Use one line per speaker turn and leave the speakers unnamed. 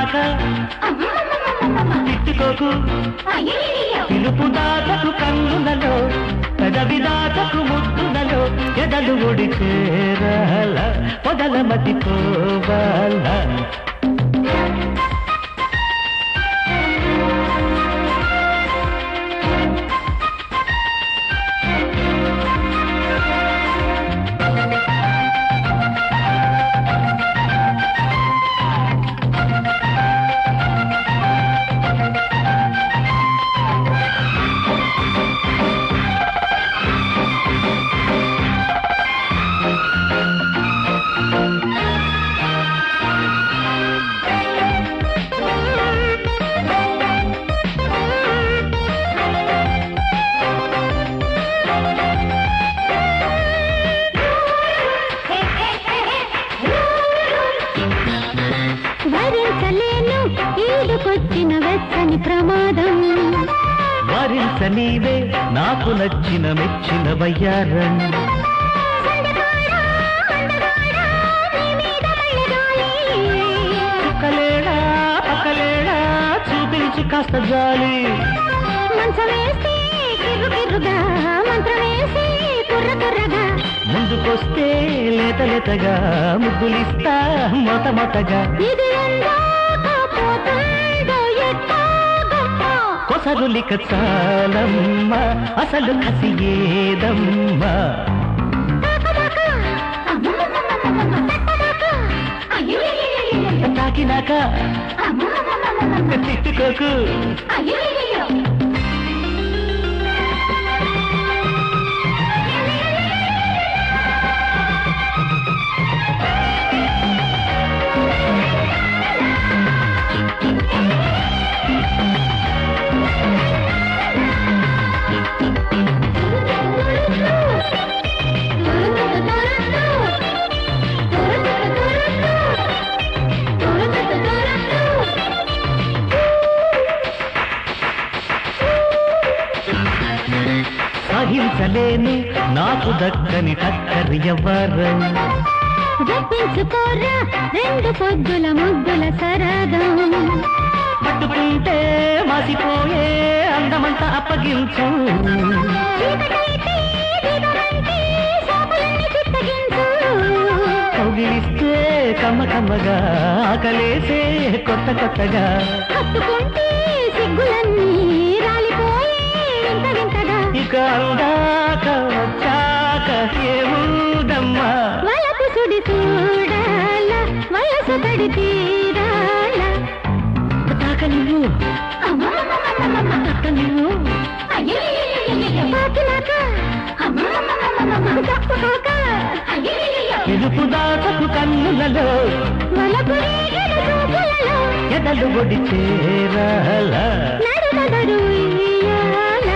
తాకినాక తిట్టుకోకు పిలుపు దాటకు కన్నులలో పెదవి దాటకు ముద్దులలో ఎదలు ఒడి చేరాల పొదల మతిపోవాల
ప్రమాదం
వరించ నీవే నాకు నచ్చిన మెచ్చిన వయ్యారం పక్కలేడా పక్కలేడా చూపించి కాస్త జాలి
మంచమేసి కిర్రుగా మంత్రమేసి కుర్రగా
ముందుకొస్తే లేత లేతగా ముద్దులిస్తా మొత మొతగా
ఇది
కొసరులిక చాలమ్మ అసలు కసి ఏదమ్మా తాకినాక తిట్టుకోకు సహించలేను నాకు దక్కని టక్కరి ఎవరం
జపించుకోరా రెండు పొద్దుల ముద్దుల సరగం
పట్టుకుంటే మాసిపోయే అందమంతా అప్పగించు కౌగిలిస్తే కమ్మ కమ్మగా ఆకలేసే కొత్త కొత్తగా
హత్తుకుంటే సిగ్గులన్నీ రాలిపోయే వింత వింతగా
ఇక అందాక వచ్చాక ఏముందమ్మా
వలపు సుడి చూడాల వయసు పడి తీరాల
తాక నువ్వు తాక నువ్వు
తాకినాక తప్పుకోక
ఎదుపు దాటకు కన్నులలో
వలపు రేగెడు చూపులలో
ఎదలు ఒడి చేరాల
నడుమదరు ఉయ్యాల